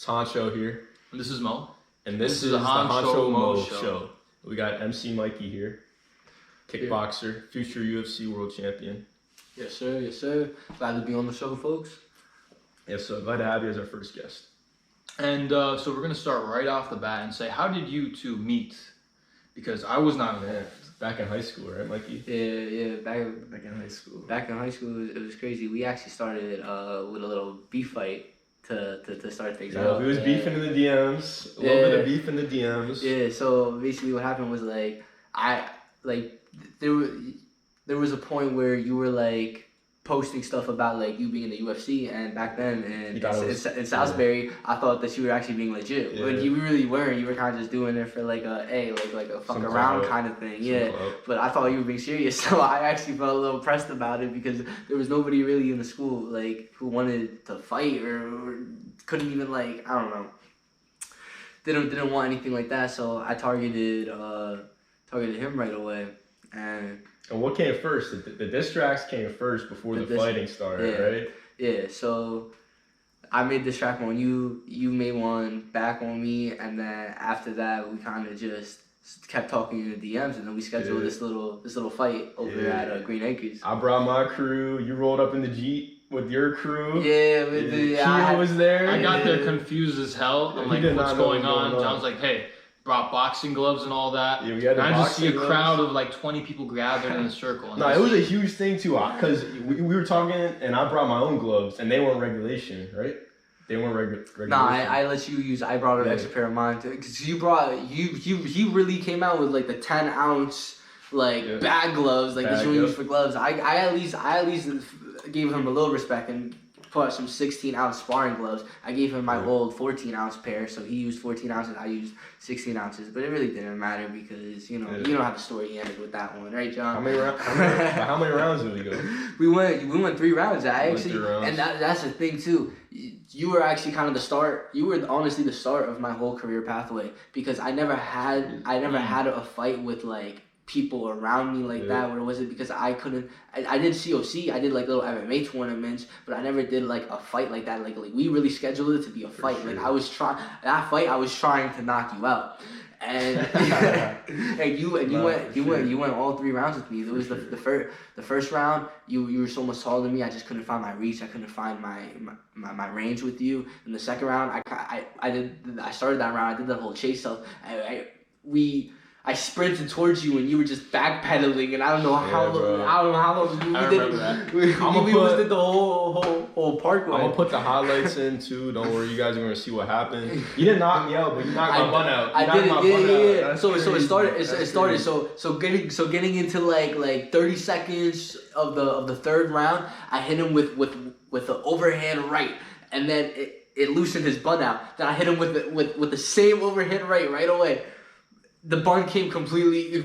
It's Honcho here. And this is Mo. And this is the Honcho and Mo Show. We got MC Mikey here. Kickboxer, future UFC world champion. Yes, sir. Yes, sir. Glad to be on the show, folks. Yes, so glad to have you as our first guest. And so we're going to start right off the bat and say, how did you two meet? Because I was not there. Back in high school, right, Mikey? Yeah. Back in high school. Back in high school, it was crazy. We actually started with a little beef fight to start things out. We was beefing in the DMs. A little bit of beef in the DMs. Yeah. So basically, what happened was there was a point where you were like posting stuff about like you being in the UFC, and back then in Salisbury, I thought that you were actually being legit. Yeah. But you really weren't. You were kind of just doing it for like a fuck around kind of thing. Yeah. But I thought you were being serious, so I actually felt a little pressed about it because there was nobody really in the school like who wanted to fight or couldn't even like, I don't know. Didn't want anything like that, so I targeted him right away. And what came first? The diss tracks came first before the fighting started, right? Yeah, so I made this track on you, you made one back on me, and then after that we kind of just kept talking in the DMs, and then we scheduled this little fight over at Green Acres. I brought my crew, you rolled up in the Jeep with your crew. Yeah, Keo was there. I got there confused as hell. I'm like, what's going on? John's like, hey, brought boxing gloves and all that. Yeah, we had the and I just see a gloves. crowd of like 20 people gathered in a circle. No, it was a huge thing too, because we were talking, and I brought my own gloves, and they weren't regulation, right? They weren't regulation. Nah, I let you use. I brought an extra pair of mine because he really came out with like the 10-ounce bag gloves, like that you use for gloves. I at least gave him a little respect and put some 16-ounce sparring gloves. I gave him my old 14-ounce pair, so he used 14 ounces, I used 16 ounces. But it really didn't matter because, you know how the story ended with that one, right, John? How many rounds did we go? We went 3 rounds. And that's the thing too. You were actually kind of the start. You were honestly the start of my whole career pathway because I never had a fight with like people around me like that. Where was it? Because I couldn't. I did COC. I did like little MMA tournaments, but I never did like a fight like that. Like we really scheduled it to be a fight. Sure. Like I was trying to knock you out. And and you went all 3 rounds with me. It was the first round. You were so much taller than me. I just couldn't find my reach. I couldn't find my range with you. In the second round, I started that round. I did the whole chase stuff. I sprinted towards you and you were just backpedaling, and I don't know how long we did the whole parkway. I'm gonna put the highlights in too. Don't worry, you guys are gonna see what happened. You didn't knock me out, but you knocked my bun out. I did it, yeah. So it started. So getting into like 30 seconds of the third round, I hit him with the overhand right, and then it loosened his bun out. Then I hit him with the same overhand right away. The bun came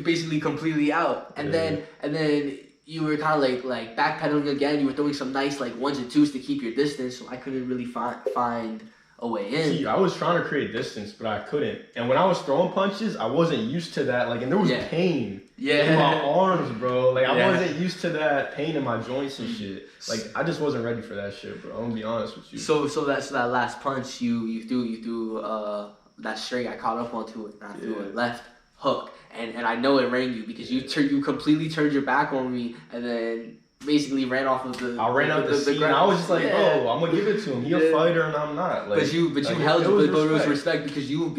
basically completely out, and then you were kind of like backpedaling again. You were throwing some nice like 1s and 2s to keep your distance, so I couldn't really find a way in. See, I was trying to create distance, but I couldn't. And when I was throwing punches, I wasn't used to that. Like, and there was pain in my arms, bro. Like, I wasn't used to that pain in my joints and shit. Like, I just wasn't ready for that shit, bro. I'm gonna be honest with you. So that last punch you threw that straight, I caught up onto it, and I threw a left hook, and I know it rang you because you completely turned your back on me, and then basically ran off of the. I ran out the scene. I was just like, oh, I'm gonna give it to him. He's a fighter, and I'm not. Like, it was respect because you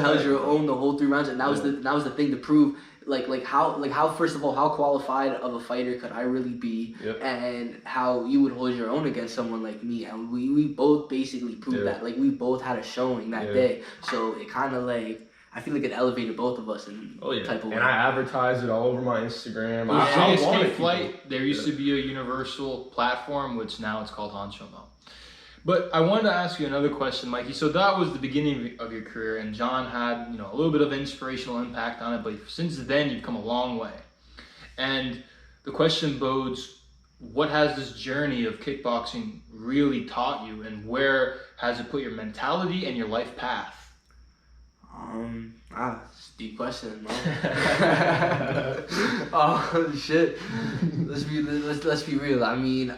held your own the whole 3 rounds, and that was the thing to prove. Like how first of all, how qualified of a fighter could I really be, and how you would hold your own against someone like me, and we both basically proved that. Like we both had a showing that day, so it kind of like I feel like it elevated both of us in type of way. And I advertised it all over my Instagram. There used to be a universal platform, which now it's called Honcho and Mo. But I wanted to ask you another question, Mikey. So that was the beginning of your career, and John had a little bit of inspirational impact on it. But since then, you've come a long way. And the question bodes, what has this journey of kickboxing really taught you, and where has it put your mentality and your life path? It's a deep question, man. Oh shit. Let's be real. I mean,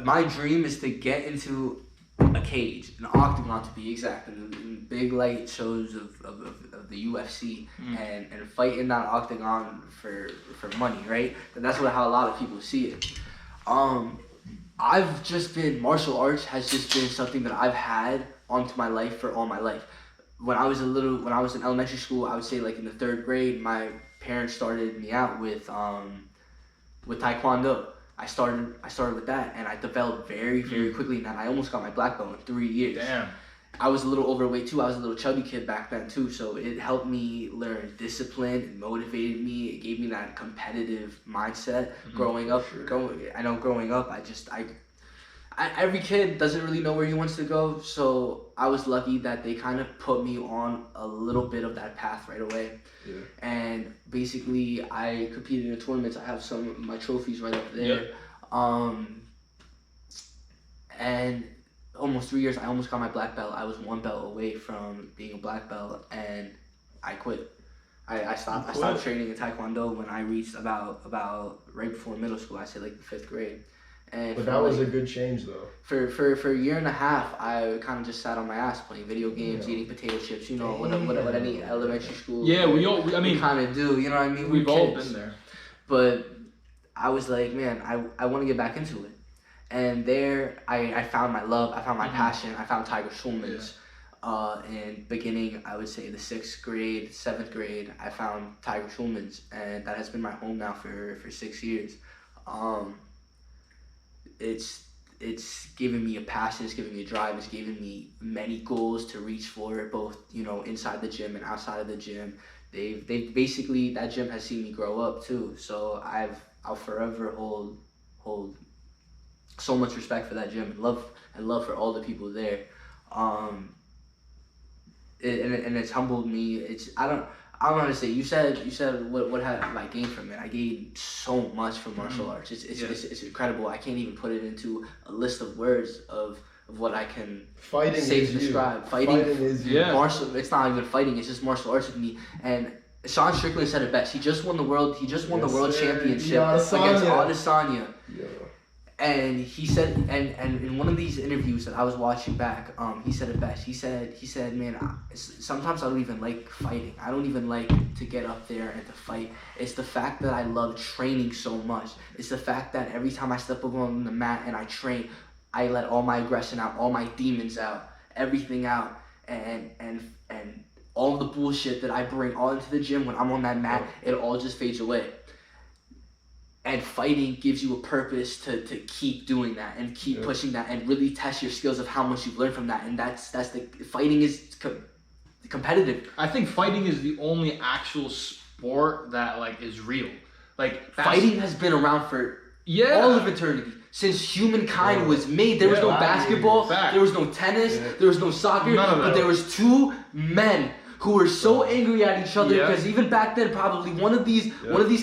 my dream is to get into a cage, an octagon to be exact, in big light shows of the UFC, and fight in that octagon for money, right? And that's how a lot of people see it. I've just been, martial arts has just been something that I've had onto my life for all my life. When I was in elementary school, I would say like in the 3rd grade, my parents started me out with Taekwondo. I started with that, and I developed very, very quickly. And I almost got my black belt in 3 years. Damn. I was a little overweight too. I was a little chubby kid back then too. So it helped me learn discipline. It motivated me. It gave me that competitive mindset. Growing up, every kid doesn't really know where he wants to go. So I was lucky that they kind of put me on a little bit of that path right away. Yeah. And basically, I competed in tournaments. I have some of my trophies right up there. Yep. And almost 3 years, I almost got my black belt. I was 1 belt away from being a black belt, and I quit. I stopped training in Taekwondo when I reached about right before middle school. I say like the 5th grade. And but that was a good change though. For a year and a half, I kind of just sat on my ass playing video games, eating potato chips. You know what any elementary school. Yeah, we kind of do. You know what I mean? We've all been there. But I was like, man, I want to get back into it. And there, I found my love. I found my passion. I found Tiger Schulman's. In beginning, I would say the 6th grade, 7th grade, I found Tiger Schulman's, and that has been my home now for 6 years. It's given me a passion, it's given me a drive, it's given me many goals to reach for, both, you know, inside the gym and outside of the gym. They've basically, that gym has seen me grow up too. So I'll forever hold so much respect for that gym and love for all the people there. And it's humbled me. I don't know how to say. You said what have I gained from it? I gained so much from martial arts. It's incredible. I can't even put it into a list of words of what I can say to describe. Fighting is martial. It's not even fighting. It's just martial arts with me. And Sean Strickland said it best. He just won the world championship against Adesanya. Yeah. And he said, and in one of these interviews that I was watching back, he said it best. He said, man, sometimes I don't even like fighting. I don't even like to get up there and to fight. It's the fact that I love training so much. It's the fact that every time I step up on the mat and I train, I let all my aggression out, all my demons out, everything out, and all the bullshit that I bring all into the gym when I'm on that mat, it all just fades away. And fighting gives you a purpose to keep doing that and keep pushing that and really test your skills of how much you've learned from that. And that's the fighting is competitive. I think fighting is the only actual sport that like is real. Like fighting has been around for all of eternity. Since humankind was made, there was no basketball, there was no tennis, there was no soccer, but there was 2 men who were so angry at each other because even back then, probably one of these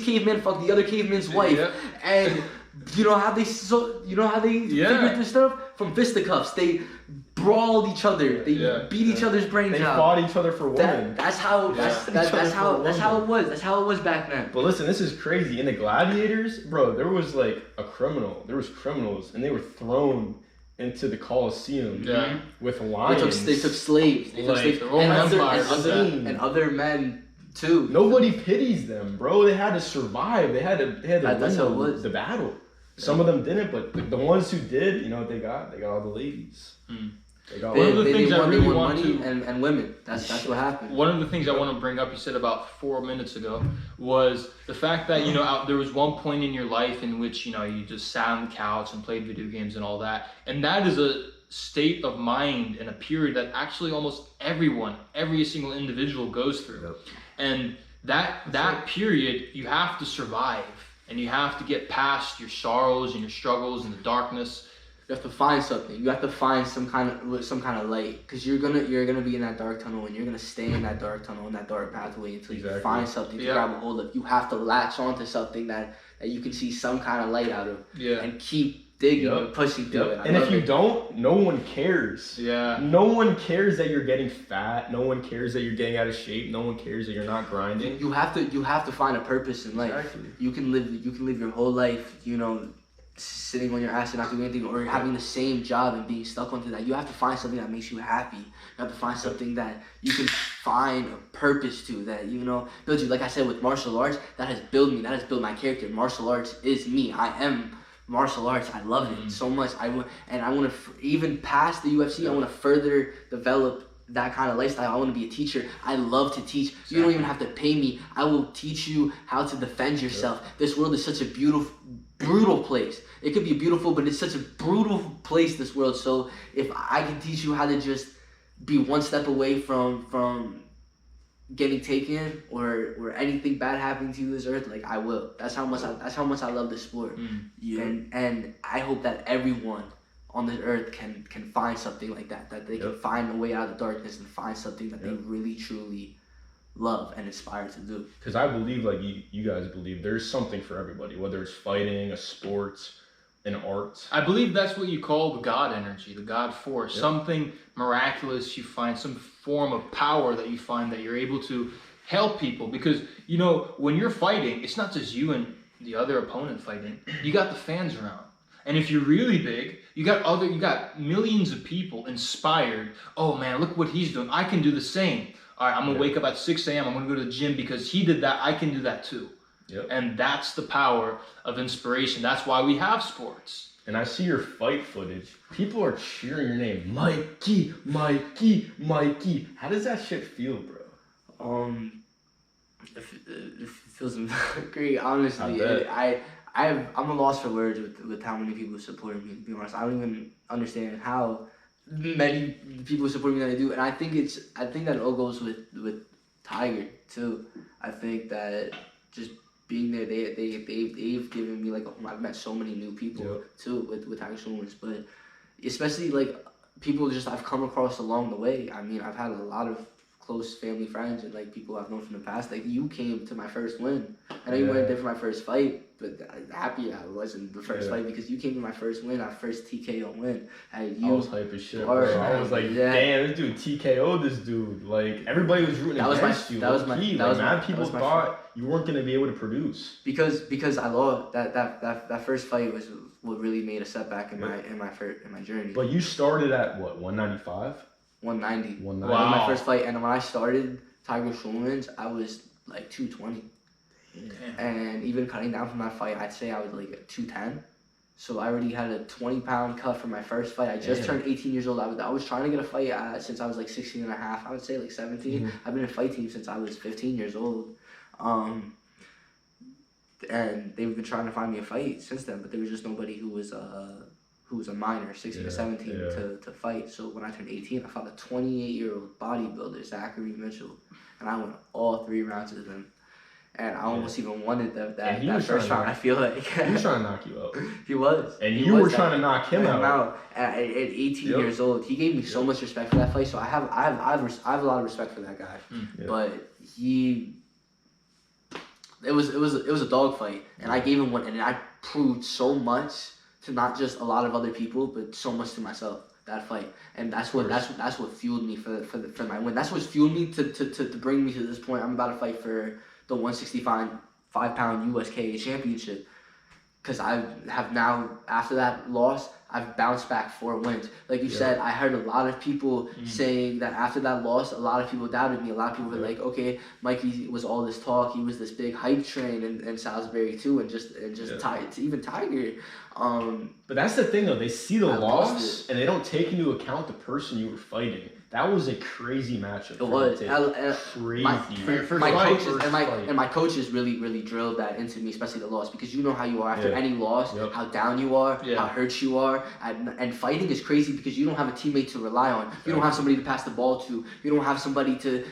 cavemen fucked the other caveman's wife, and you know how they figured this stuff from fisticuffs. They brawled each other. They beat each other's brains out. They fought each other for women. That's how it was. That's how it was back then. But listen, this is crazy. In the gladiators, bro, there was like a criminal. There was criminals, and they were thrown into the Colosseum with lions. They took slaves. The Roman Empire and other men too. Nobody pities them, bro. They had to survive. They had to win the battle. Some of them didn't, but the ones who did, you know what they got? They got all the ladies. One of the things I really want to and women. That's what happened. One of the things I want to bring up, you said about 4 minutes ago, was the fact that there was one point in your life in which you just sat on the couch and played video games and all that, and that is a state of mind and a period that actually almost every single individual goes through, and that period you have to survive and you have to get past your sorrows and your struggles and the darkness. You have to find something. You have to find some kind of light, because you're gonna be in that dark tunnel, and you're gonna stay in that dark tunnel, in that dark pathway until you find something to grab a hold of. You have to latch onto something that you can see some kind of light out of, and keep digging and pushing through it. And if you don't, no one cares. No one cares that you're getting fat. No one cares that you're getting out of shape. No one cares that you're not grinding. You have to find a purpose in life. You can live your whole life, sitting on your ass and not doing anything, or having the same job and being stuck onto that. You have to find something that makes you happy. You have to find something that you can find a purpose to, that, you know, builds you. Like I said, with martial arts, that has built me. That has built my character. Martial arts is me. I am martial arts. I love it so much. I want to even past the UFC. I want to further develop that kind of lifestyle. I want to be a teacher. I love to teach. Exactly. You don't even have to pay me. I will teach you how to defend yourself. This world is such a brutal place. It could be beautiful, but it's such a brutal place, this world. So if I can teach you how to just be one step away from getting taken or anything bad happening to you this earth, like, I will. That's how much I love this sport. And I hope that everyone on this earth can find something like that they can find a way out of the darkness and find something that they really truly love and aspire to do. Because I believe, like you guys believe, there's something for everybody, whether it's fighting, a sport, an art. I believe that's what you call the God energy, the God force. Something miraculous you find, some form of power that you find that you're able to help people. Because, you know, when you're fighting, it's not just you and the other opponent fighting. You got the fans around. And if you're really big, you got millions of people inspired. Oh man, look what he's doing. I can do the same. All right, I'm going to wake up at 6 a.m. I'm going to go to the gym because he did that. I can do that too. And that's the power of inspiration. That's why we have sports. And I see your fight footage. People are cheering your name. Mikey, Mikey, Mikey. How does that shit feel, bro? It feels great, honestly. I'm a loss for words with how many people support me, to be honest. I don't even understand how many people support me that I do. And I think that it all goes with Tiger too. I think that just being there, they've given me like a home. I've met so many new people too with Tiger Schulman's, but especially like people just I've come across along the way. I mean, I've had a lot of close family friends and like people I've known from the past. Like, you came to my first win. I know you weren't there for my first fight, but happy I wasn't the first fight because you came to my first win, our first TKO win. I was hype as shit, bro. I was like, damn, this dude TKO'd this dude. Like, everybody was rooting against you. People thought you weren't gonna be able to produce because I lost. That first fight was what really made a setback in my journey. But you started at what, 195? 190. Wow. That was my first fight, and when I started Tiger Schulman's, I was like 220. Damn. And even cutting down from that fight, I'd say I was like 210. So I already had a 20-pound cut from my first fight. I just turned 18 years old. I was trying to get a fight since I was like 16 and a half. I would say like 17. I've been in fight team since I was 15 years old. And they've been trying to find me a fight since then, but there was just nobody who was a minor, 16 to 17, to fight. So when I turned 18, I fought a 28-year-old bodybuilder, Zachary Mitchell, and I won all 3 rounds with him. And I almost even wanted that first round. I feel like he was trying to knock you out. He was, and you were trying to knock him out. At 18 years old, he gave me so much respect for that fight. So I have a lot of respect for that guy. But it was a dog fight, and I gave him one, and I proved so much to not just a lot of other people, but so much to myself, that fight. And that's what fueled me for my win. That's what fueled me to bring me to this point. I'm about to fight for the 165-pound USK championship. Because I have now, after that loss, I've bounced back 4 wins. Like you said, I heard a lot of people saying that after that loss, a lot of people doubted me. A lot of people were like, okay, Mikey was all this talk. He was this big hype train in Salisbury too, and even Tiger. But that's the thing though. They see the loss and they don't take into account the person you were fighting. That was a crazy matchup. It was crazy. My coaches really drilled that into me, especially the loss, because you know how you are after any loss, how down you are, how hurt you are, and fighting is crazy because you don't have a teammate to rely on. You don't have somebody to pass the ball to. You don't have somebody to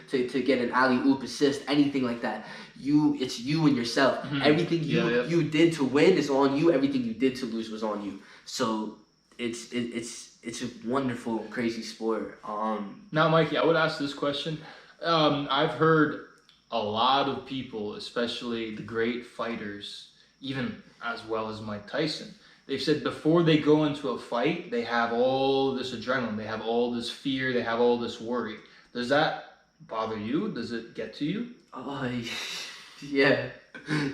get an alley-oop assist, anything like that. It's you and yourself. Everything you did to win is on you. Everything you did to lose was on you. So it's a wonderful, crazy sport. Now, Mikey, I would ask this question. I've heard a lot of people, especially the great fighters, even as well as Mike Tyson, they've said before they go into a fight, they have all this adrenaline, they have all this fear, they have all this worry. Does that bother you? Does it get to you? Yeah.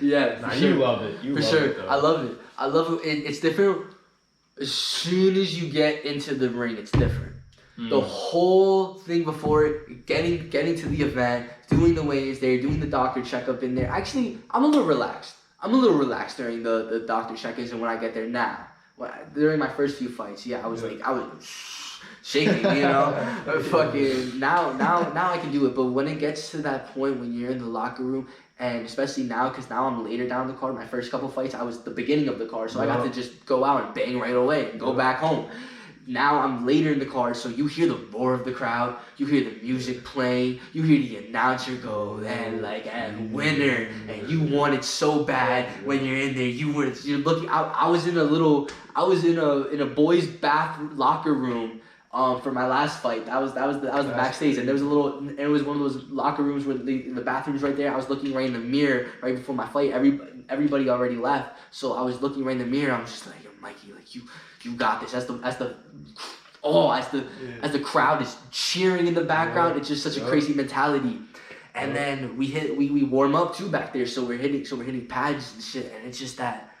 Yeah. Nah, you love it. You for love sure. it, though. I love it. I love it. It's different. As soon as you get into the ring, it's different. The whole thing before it, getting to the event, doing the weigh-ins there, doing the doctor checkup in there. Actually, I'm a little relaxed. I'm a little relaxed during the doctor check-ins and when I get there now. During my first few fights, I was shaking, fucking now I can do it. But when it gets to that point when you're in the locker room, and especially now, because now I'm later down the card, my first couple fights, I was the beginning of the card, so I got to just go out and bang right away and go back home. Now I'm later in the card, so you hear the roar of the crowd, you hear the music playing, you hear the announcer go, and winner, and you want it so bad when you're in there. You're looking. I was in a boys' bath locker room. For my last fight, that was the backstage, and there was it was one of those locker rooms where the bathroom's right there. I was looking right in the mirror right before my fight. Everybody already left, so I was looking right in the mirror. I'm just like, yo, Mikey, like you got this. As the crowd is cheering in the background, it's just such a crazy mentality. And then we warm up too back there, so we're hitting pads and shit, and it's just that.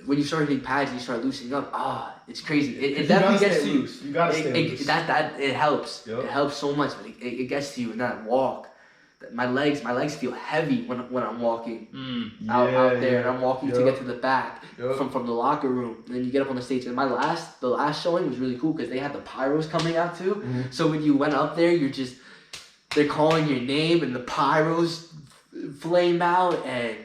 When you start hitting pads and you start loosening up, it's crazy. It definitely gets to you. You gotta stay loose. It helps. Yep. It helps so much. But it gets to you in that walk. My legs feel heavy when I'm walking out there, and I'm walking to get to the back from the locker room. And then you get up on the stage. And the last showing was really cool because they had the pyros coming out too. Mm-hmm. So when you went up there, they're calling your name and the pyros flame out and.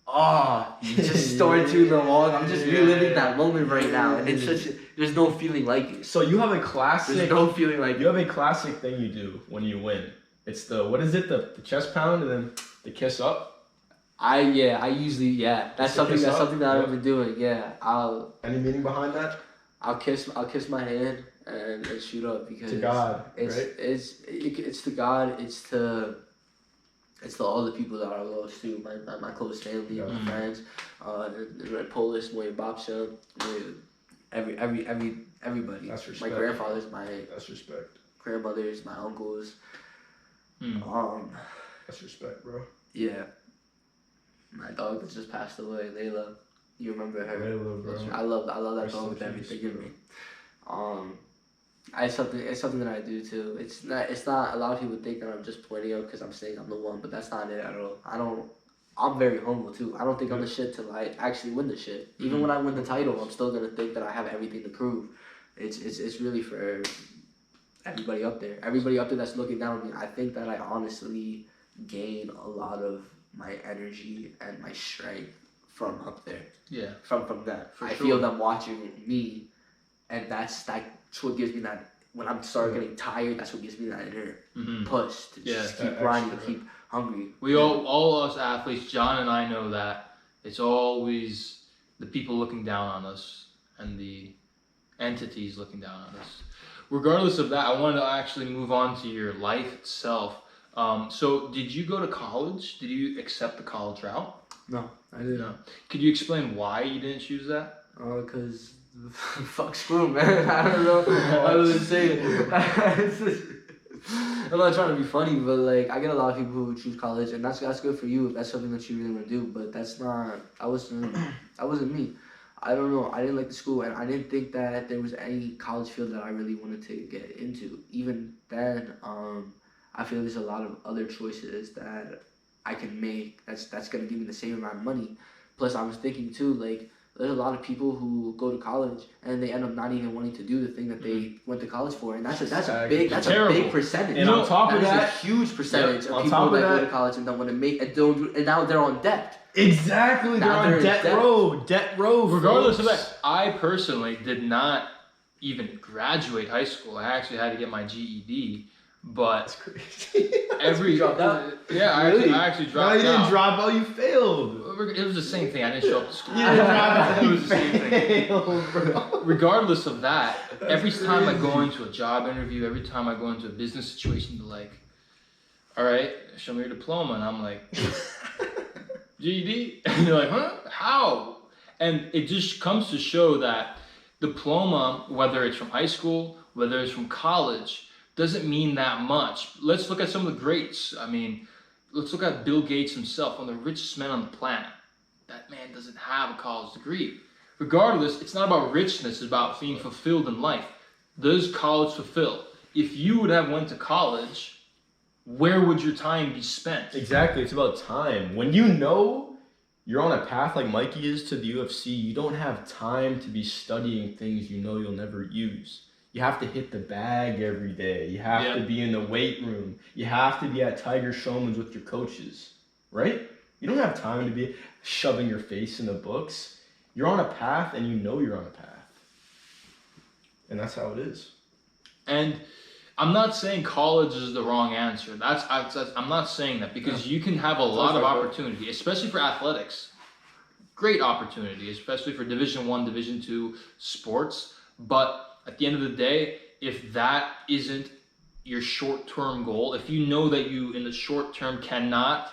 You just stormed through the wall. I'm just reliving that moment right now, and it's there's no feeling like it. So you have a classic. There's no feeling like you have a classic thing you do when you win. It's the chest pound and then the kiss up. I usually that's something that I've been doing. Any meaning behind that? I'll kiss my hand and shoot up because to God, it's to God. It's to all the people that I lost too, my close family, my friends, the Red Police, Moy Babsha, everybody. That's respect. My grandfathers, that's respect. Grandmothers, my uncles. That's respect, bro. Yeah. My dog that just passed away, Layla. You remember her? Layla, bro. I love that dog with everything in me. It's something that I do too. It's not a lot of people think that I'm just pointing out because I'm saying I'm the one, but that's not it at all. I'm very humble too. I don't think I'm the shit till I actually win the shit. Even when I win the title, I'm still gonna think that I have everything to prove. It's really for everybody up there. Everybody up there that's looking down on me. I think that I honestly gain a lot of my energy and my strength from up there. Yeah. From that. I feel them watching me, and that's what gives me that. When I'm start getting tired, that's what gives me that inner push to just keep grinding, to keep hungry. We all us athletes, John and I know that it's always the people looking down on us and the entities looking down on us. Regardless of that, I wanted to actually move on to your life itself. So did you go to college? Did you accept the college route? No, I didn't. No. Could you explain why you didn't choose that? Because fuck school, man. I don't know. I was saying. I'm not trying to be funny, but like I get a lot of people who choose college, and that's good for you if that's something that you really want to do. But that's not. That wasn't me. I don't know. I didn't like the school, and I didn't think that there was any college field that I really wanted to get into. Even then, I feel there's a lot of other choices that I can make. That's gonna give me the same amount of money. Plus, I was thinking too, like. There's a lot of people who go to college and they end up not even wanting to do the thing that they went to college for, and that's a big percentage. And on top of that, a huge percentage of people that go to college and don't want to make and now they're on debt. Exactly, they're on debt row. Regardless of that, I personally did not even graduate high school. I actually had to get my GED. But you dropped out? Yeah, really? I actually dropped out. No, you didn't drop out, you failed. It was the same thing. I didn't show up to school. You didn't drop out, it was the same thing. Bro. Regardless of that, every time I go into a job interview, every time I go into a business situation, they're like, all right, show me your diploma. And I'm like, GED? And they're like, huh? How? And it just comes to show that diploma, whether it's from high school, whether it's from college, doesn't mean that much. Let's look at some of the greats. I mean, let's look at Bill Gates himself, one of the richest men on the planet. That man doesn't have a college degree. Regardless, it's not about richness, it's about being fulfilled in life. Does college fulfill? If you would have went to college, where would your time be spent? Exactly, it's about time. When you know you're on a path like Mikey is to the UFC, you don't have time to be studying things you know you'll never use. You have to hit the bag every day. You have to be in the weight room. You have to be at Tiger Showman's with your coaches, right? You don't have time to be shoving your face in the books. You're on a path and you know you're on a path. And that's how it is. And I'm not saying college is the wrong answer. I'm not saying that, because you can have a lot of opportunity, especially for athletics. Great opportunity, especially for Division I, Division II sports. But at the end of the day, if that isn't your short-term goal, if you know that you in the short term cannot,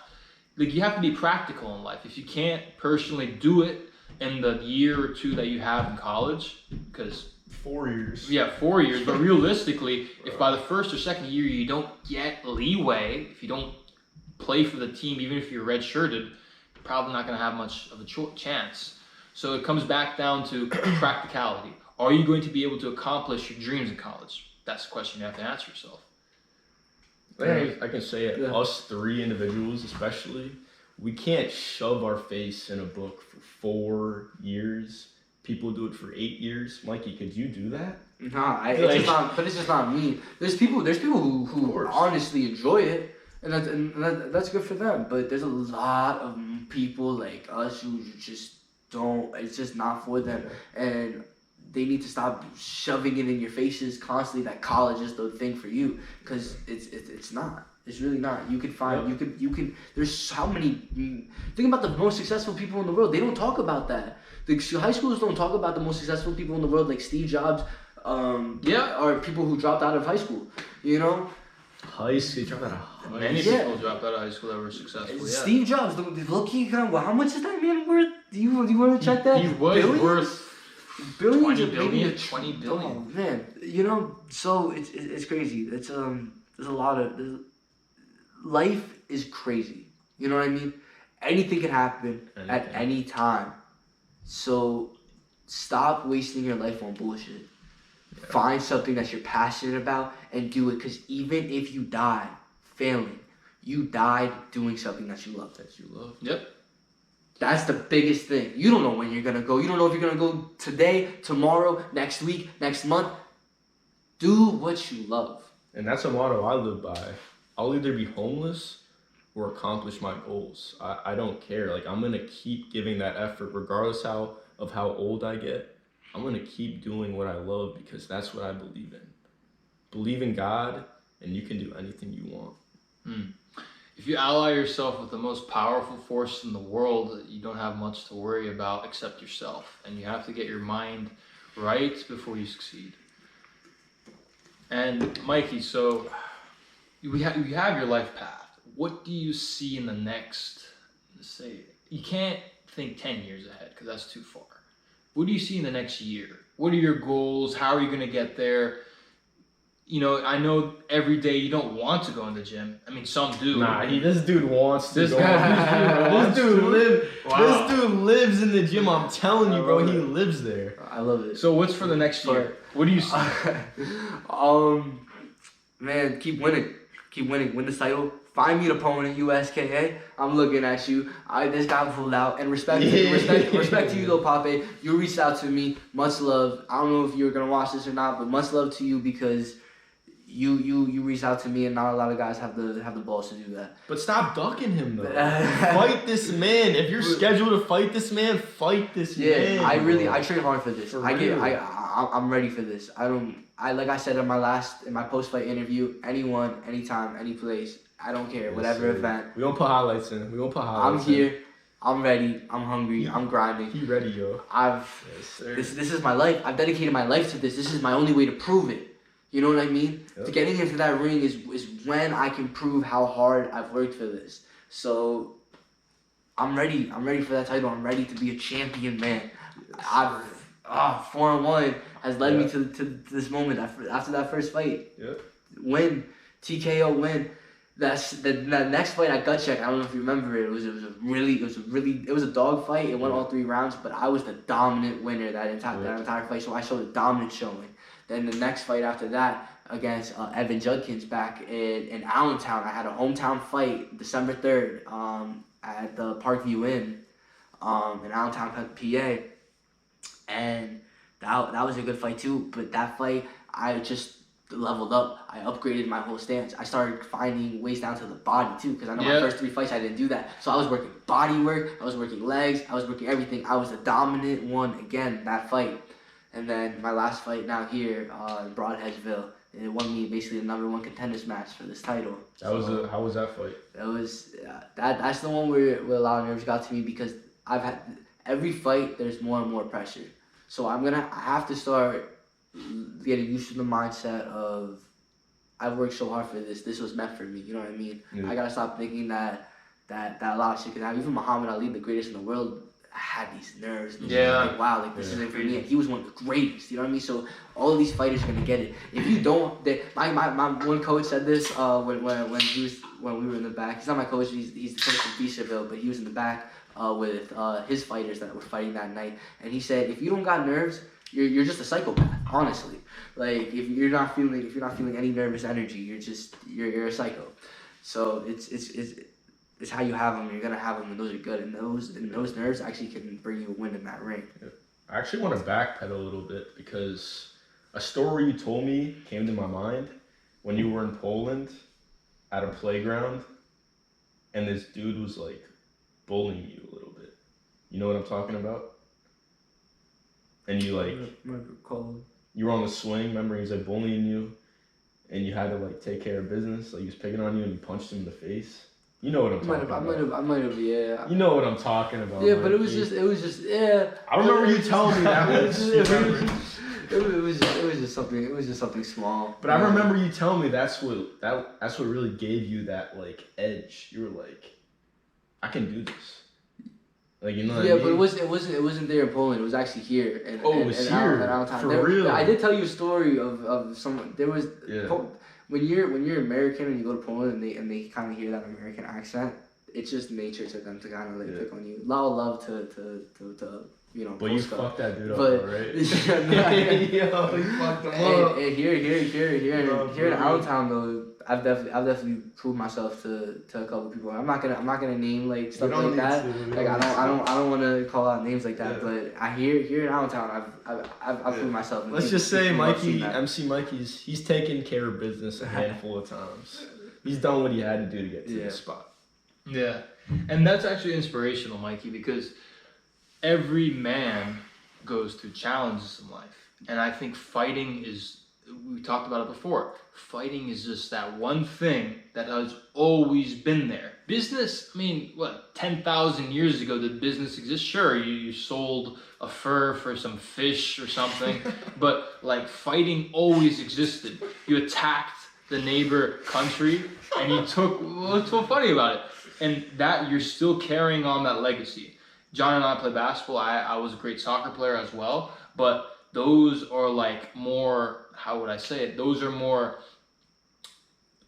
like, you have to be practical in life. If you can't personally do it in the year or two that you have in college, because 4 years. Yeah, 4 years. But realistically, if by the first or second year you don't get leeway, if you don't play for the team, even if you're red-shirted, you're probably not going to have much of a chance. So it comes back down to practicality. Are you going to be able to accomplish your dreams in college? That's the question you have to answer yourself. I can say it. Yeah. Us three individuals especially, we can't shove our face in a book for 4 years. People do it for 8 years. Mikey, could you do that? Nah, it's just not me. There's people who honestly enjoy it, and that's good for them. But there's a lot of people like us who just don't. It's just not for them, and they need to stop shoving it in your faces constantly that college is the thing for you, because it's not. It's really not. You can find, you can, there's how many, think about the most successful people in the world. They don't talk about that. The high schools don't talk about the most successful people in the world, like Steve Jobs, or people who dropped out of high school, you know? High school, dropped out of Many people dropped out of high school that were successful, Steve Jobs, look-key, how much is that man worth? Do you want to check that? He was worth billions 20 billion, 20 billion. Oh, man. You know, so it's crazy. It's, there's a lot of, life is crazy. You know what I mean? Anything can happen at any time. So stop wasting your life on bullshit. Yeah. Find something that you're passionate about and do it. Because even if you die failing, you died doing something that you love. Yep. That's the biggest thing. You don't know when you're going to go. You don't know if you're going to go today, tomorrow, next week, next month. Do what you love. And that's a motto I live by. I'll either be homeless or accomplish my goals. I don't care. Like, I'm going to keep giving that effort regardless of how old I get. I'm going to keep doing what I love because that's what I believe in. Believe in God and you can do anything you want. If you ally yourself with the most powerful force in the world, you don't have much to worry about except yourself. And you have to get your mind right before you succeed. And Mikey, so you have your life path. What do you see in the next, say, you can't think 10 years ahead because that's too far. What do you see in the next year? What are your goals? How are you going to get there? You know, I know every day you don't want to go in the gym. I mean, some do. Nah, this dude wants to. This dude lives in the gym. I'm telling you, bro. He lives there. I love it. So what's for the next year? What do you see? Man, keep winning. Win the title. Find me an opponent, USKA. I'm looking at you. This guy pulled out. And respect to you, though, Pape. You reached out to me. Much love. I don't know if you're going to watch this or not, but much love to you because you reached out to me, and not a lot of guys have the balls to do that. But stop ducking him, though. Fight this man. If you're scheduled to fight this man, fight this man. Yeah, I train hard for this. I'm ready for this. Like I said in my post-fight interview, anyone, anytime, any place, I don't care, whatever event. We gonna put highlights in. I'm here. I'm ready. I'm hungry. I'm grinding. He ready, yo. This is my life. I've dedicated my life to this. This is my only way to prove it. You know what I mean? Yep. To getting into that ring is when I can prove how hard I've worked for this. So I'm ready. I'm ready for that title. I'm ready to be a champion, man. 4-1 has led me to this moment after that first fight. Yep. Win. TKO win. That's the next fight at Gut Check. I don't know if you remember it. It was a dog fight. It went all 3 rounds, but I was the dominant winner that entire fight. So I showed a dominant showing. Then the next fight after that against Evan Judkins back in Allentown. I had a hometown fight December 3rd at the Parkview Inn in Allentown, PA, and that was a good fight too. But that fight, I just leveled up. I upgraded my whole stance. I started finding ways down to the body too, because I know my first 3 fights I didn't do that. So I was working body work, I was working legs, I was working everything. I was the dominant one again that fight. And then my last fight now here in Broadheadsville, it won me basically the #1 contenders match for this title. How was that fight? That was that's the one where a lot of nerves got to me, because I've had every fight there's more and more pressure. So I have to start getting used to the mindset of I've worked so hard for this. This was meant for me. You know what I mean? Yeah. I gotta stop thinking that a lot of shit can happen. Even Muhammad Ali, the greatest in the world, had these nerves. And like, wow, like this isn't for me. And he was one of the greatest. You know what I mean? So all of these fighters are gonna get it. If you don't, my one coach said this when we were in the back. He's not my coach. He's the coach of Bishopville, but he was in the back with his fighters that were fighting that night. And he said, if you don't got nerves, you're just a psychopath, honestly. Like if you're not feeling any nervous energy, you're a psycho. So it's how you have them. You're gonna have them, and those are good. And those nerves actually can bring you a win in that ring. Yeah. I actually want to backpedal a little bit, because a story you told me came to my mind when you were in Poland at a playground, and this dude was like bullying you a little bit. You know what I'm talking about? And you you were on the swing, remember, he was like bullying you, and you had to like take care of business. Like he was picking on you, and you punched him in the face. You know what I'm talking about. I might have, yeah. You know what I'm talking about. Yeah, but it was just, yeah. I remember you telling me that. It was just something small. But I remember you telling me that's what really gave you that like edge. You were like, I can do this. Like, you know what I mean? But it wasn't there in Poland. It was actually here. It was here. For real. I did tell you a story of someone. There was when you're American and you go to Poland and they kind of hear that American accent, it's just nature to them to kind of like pick on you. A lot of love to you know. But you fucked that dude up, right? You fucked him up. And here in Allentown though, I've definitely proved myself to a couple people. I'm not gonna name like stuff like that. Like I don't want to call out names like that. But here in Allentown, I've proved myself. Let's just say MC Mikey's he's taken care of business a handful of times. He's done what he had to do to get to this spot. Yeah, and that's actually inspirational, Mikey, because every man goes through challenges in life, and I think fighting is. We talked about it before. Fighting is just that one thing that has always been there. Business, I mean, 10,000 years ago did business exist? Sure, you sold a fur for some fish or something, but like fighting always existed. You attacked the neighbor country and you took, what's so funny about it? And that you're still carrying on that legacy. John and I play basketball. I was a great soccer player as well, but those are like more, how would I say it? Those are more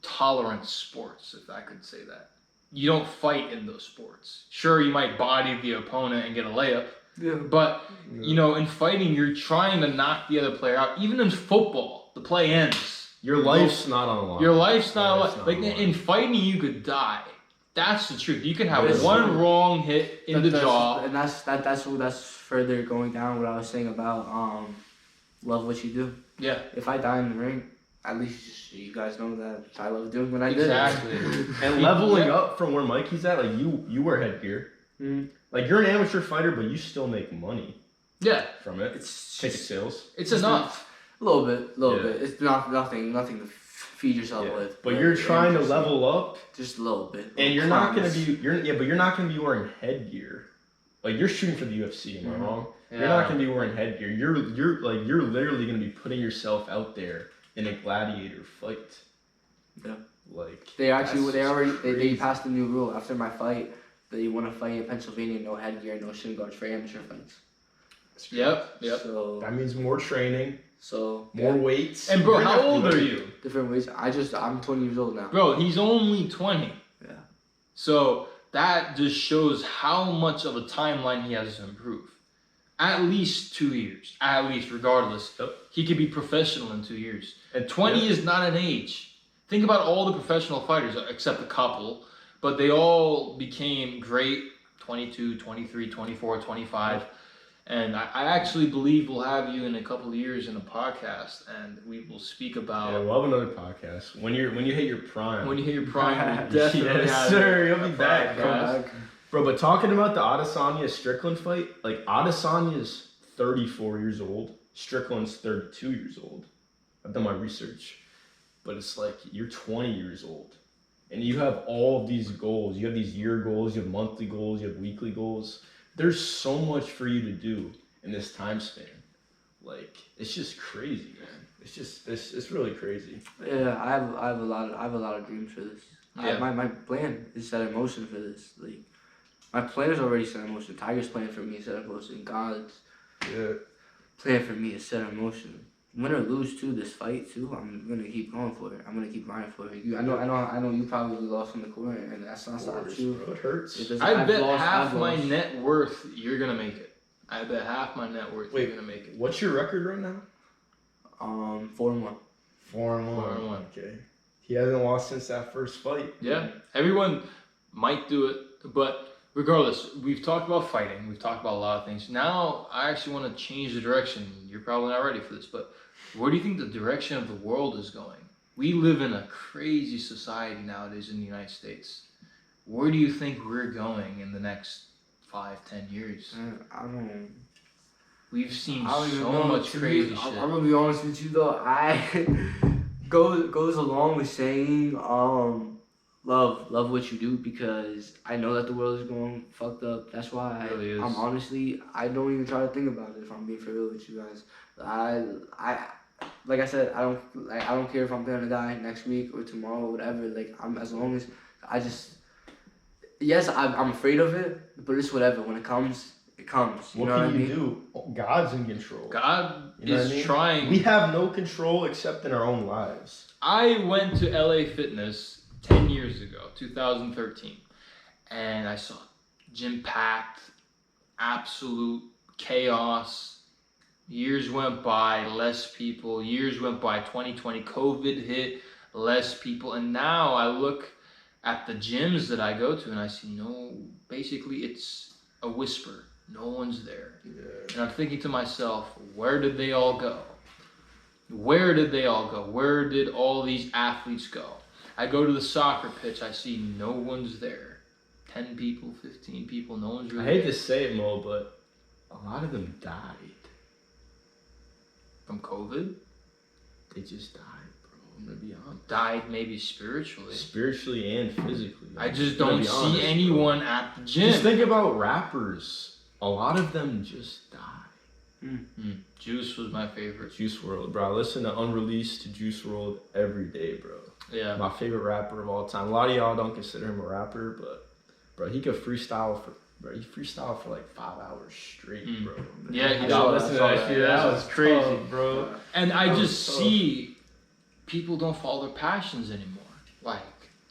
tolerant sports, if I could say that. You don't fight in those sports. Sure, you might body the opponent and get a layup, but you know, in fighting, you're trying to knock the other player out. Even in football, the play ends. Your life's not on the line. Your life's not on the line. Like in fighting, you could die. That's the truth. You can have one wrong hit in the jaw, and that's further going down what I was saying about love what you do. Yeah. If I die in the ring, at least you guys know that I love doing what I did. Exactly. And leveling up from where Mikey's at, like you wear headgear. Mm-hmm. Like you're an amateur fighter, but you still make money. Yeah. From it. It's ticket sales. It's enough. A little bit. It's nothing to feed yourself with. But you're trying to level up just a little bit. And you're not gonna be but you're not gonna be wearing headgear. Like you're shooting for the UFC, am I wrong? Yeah. You're not gonna be wearing headgear. You're literally gonna be putting yourself out there in a gladiator fight. Yeah. Like they passed a new rule after my fight. They want to fight in Pennsylvania, no headgear, no shin guards for amateur fights. Yep. So that means more training. So more weights. And bro, how old are you? Different weights. I'm 20 years old now. Bro, he's only 20. Yeah. So that just shows how much of a timeline he has to improve. At least 2 years. At least, regardless. He could be professional in 2 years. And 20 is not an age. Think about all the professional fighters, except a couple, but they all became great 22, 23, 24, 25. And I actually believe we'll have you in a couple of years in a podcast, and we will speak about. Yeah, we'll have another podcast when you hit your prime. When you hit your prime, definitely. Yes, sir. You'll be back, bro. But talking about the Adesanya Strickland fight, like Adesanya's 34 years old, Strickland's 32 years old. I've done my research, but it's like you're 20 years old, and you have all of these goals. You have these year goals, you have monthly goals, you have weekly goals. There's so much for you to do in this time span. Like, it's just crazy, man. It's really crazy. Yeah, I have a lot of dreams for this. Yeah. My plan is set in motion for this. Like, my plan is already set in motion. Tiger's plan for me is set in motion. God's plan for me is set in motion. Win or lose too, this fight too, I'm gonna keep going for it. I'm gonna keep grinding for it. I know you probably lost in the corner, and that's not true. Bro, it hurts. I bet half my net worth you're gonna make it. I bet half my net worth you're gonna make it. What's your record right now? 4-1. 4-1. Okay. He hasn't lost since that first fight. Yeah. Everyone might do it, but regardless, we've talked about fighting. We've talked about a lot of things. Now, I actually want to change the direction. You're probably not ready for this, but where do you think the direction of the world is going? We live in a crazy society nowadays in the United States. Where do you think we're going in the next 5-10 years? I don't know. We've seen so much crazy shit. I'm gonna be honest with you though. Goes along with saying love what you do, because I know that the world is going fucked up. That's why I'm honestly, I don't even try to think about it, if I'm being for real with you guys. I like I said, I don't care if I'm gonna die next week or tomorrow or whatever. Like, as long as yes, I'm afraid of it, but it's whatever. When it comes, it comes. What can you do? God's in control. God is trying. We have no control except in our own lives. I went to LA Fitness 10 years ago, 2013, and I saw gym packed, absolute chaos. Years went by, less people. Years went by, 2020, COVID hit, less people. And now I look at the gyms that I go to and I see basically it's a whisper. No one's there. Yeah. And I'm thinking to myself, where did they all go? Where did they all go? Where did all these athletes go? I go to the soccer pitch, I see no one's there. 10 people, 15 people, no one's really I hate there. to say it, Mo, but a lot of them died. From COVID? They just died, bro. I'm gonna be honest. Died maybe spiritually. Spiritually and physically. I just don't see anyone at the gym. Just think about rappers. A lot of them just died. Juice was my favorite. Juice WRLD, bro. I listen to Unreleased, to Juice WRLD every day, bro. Yeah. My favorite rapper of all time. A lot of y'all don't consider him a rapper, but bro, he could freestyle for like 5 hours straight, bro. Yeah, he y'all listen to that shit. That was crazy, tough, bro. And I just see people don't follow their passions anymore. Like,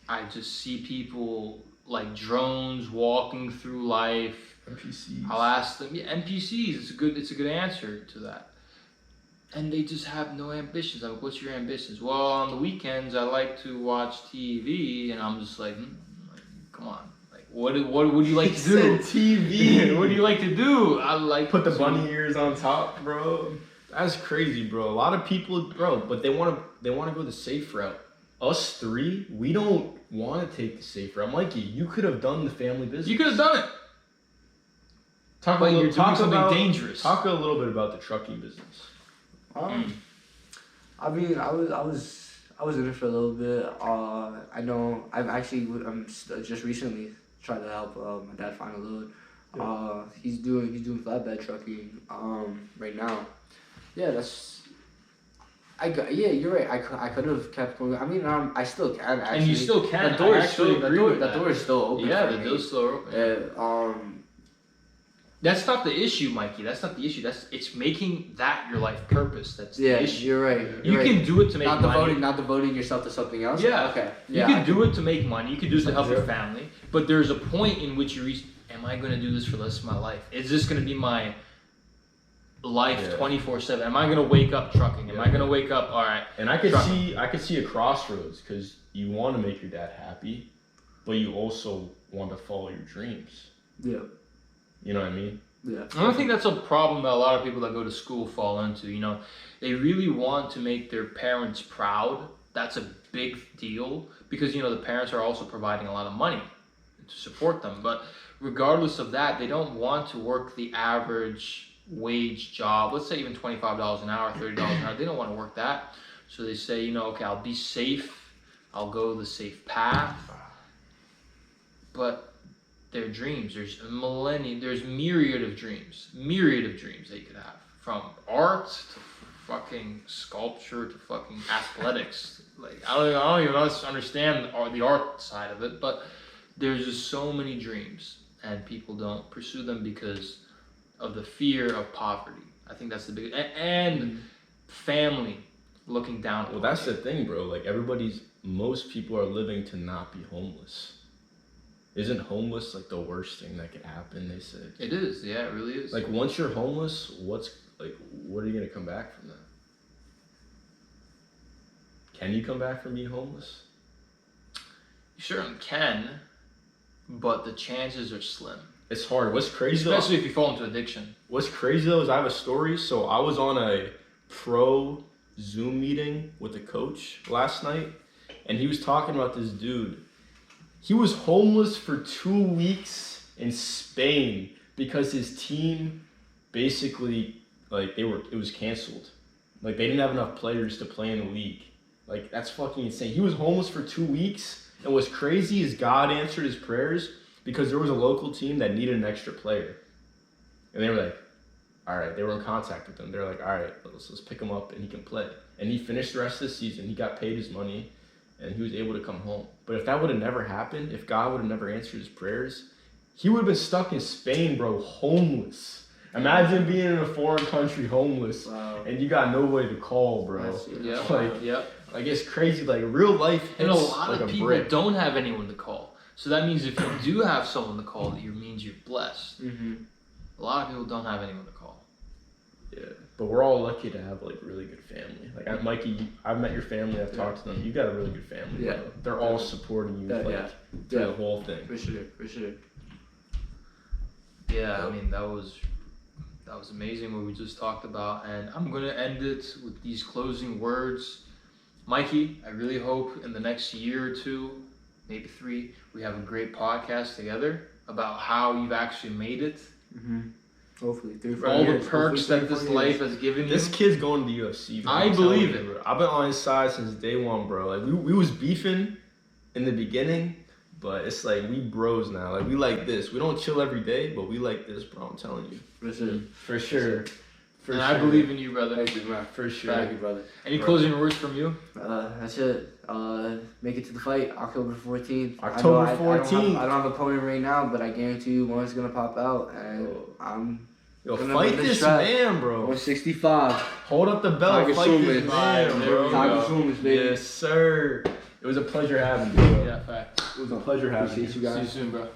I just see people like drones walking through life. NPCs. I'll ask them, NPCs. It's a good answer to that. And they just have no ambitions. I'm like, what's your ambitions? Well, on the weekends I like to watch TV, and I'm just like, come on. What do you like to do? TV. What do you like to do? I like put the bunny ears on top, bro. That's crazy, bro. A lot of people, bro, but they want to go the safe route. Us three, we don't want to take the safe route. Mikey, you could have done the family business. You could have done it. Talk something dangerous. Talk a little bit about the trucking business. I mean, I was in it for a little bit. I know I've actually just recently tried to help my dad find a load. He's doing flatbed trucking right now. Yeah, you're right. I could have kept going. I mean, I still can actually. And you still can. The door is still open. Yeah, the door's still open. That's not the issue, Mikey. That's not the issue. It's making that your life purpose. That's the issue. You're right. You can do it to make money. Not devoting yourself to something else. Yeah. Okay. You can do it to make money. You can do it to help your family. But there's a point in which you reach. Am I going to do this for the rest of my life? Is this going to be my life 24/7? Am I going to wake up trucking? Am I going to wake up? All right. And I could see a crossroads because you want to make your dad happy, but you also want to follow your dreams. Yeah. You know what I mean? Yeah. I don't think that's a problem that a lot of people that go to school fall into. You know, they really want to make their parents proud. That's a big deal because, you know, the parents are also providing a lot of money to support them. But regardless of that, they don't want to work the average wage job. Let's say even $25 an hour, $30 an hour. They don't want to work that. So they say, you know, okay, I'll be safe. I'll go the safe path. But their dreams, there's myriad of dreams that you could have, from art to fucking sculpture to fucking athletics. Like I don't even understand the art side of it, but there's just so many dreams, and people don't pursue them because of the fear of poverty. I think that's the big and family looking down. Well, that's the thing, bro. Like most people are living to not be homeless. Isn't homeless like the worst thing that could happen? They said it is. Yeah, it really is. Like once you're homeless, what are you gonna come back from that? Can you come back from being homeless? You certainly can, but the chances are slim. It's hard. What's crazy especially if you fall into addiction. What's crazy though is I have a story. So I was on a pro Zoom meeting with a coach last night, and he was talking about this dude. He was homeless for 2 weeks in Spain because his team basically, it was canceled. Like, they didn't have enough players to play in the league. Like, that's fucking insane. He was homeless for 2 weeks, and what's crazy is God answered his prayers because there was a local team that needed an extra player. And they were like, all right, they were in contact with him. They're like, all right, let's pick him up and he can play. And he finished the rest of the season. He got paid his money. And he was able to come home. But if that would have never happened, if God would have never answered his prayers, he would have been stuck in Spain, bro, homeless. Imagine being in a foreign country homeless, and you got nobody to call, bro. Like it's crazy. Like real life hits, and a lot like of people don't have anyone to call. So that means if you do have someone to call, it means you're blessed. Mm-hmm. A lot of people don't have anyone to call. Yeah, but we're all lucky to have like really good family. Like Mikey, I've met your family. I've talked to them. You got a really good family. Yeah, bro. They're all supporting you through the whole thing. For sure. Yeah, I mean that was amazing what we just talked about, and I'm gonna end it with these closing words. Mikey, I really hope in the next year or two, maybe 3, we have a great podcast together about how you've actually made it. Mm-hmm. Hopefully, 3-4 all years. The perks that this life has given you. This kid's going to the UFC. Bro. I believe it. Bro. I've been on his side since day one, bro. Like we was beefing in the beginning, but it's like we bros now. Like we like this. We don't chill every day, but we like this, bro. I'm telling you. For sure. I believe in you, brother. Thank you, man. For sure. Thank you, brother. Any closing words from you? That's it. Make it to the fight, October 14th. October 14th. I don't have an opponent right now, but I guarantee you one's gonna pop out, and I'm. Yo, fight this man, bro. 165. Hold up the belt. Fight this man, bro. Yes, sir. It was a pleasure having you, bro. Yeah, fact. It was a pleasure having you. See you guys. See you soon, bro.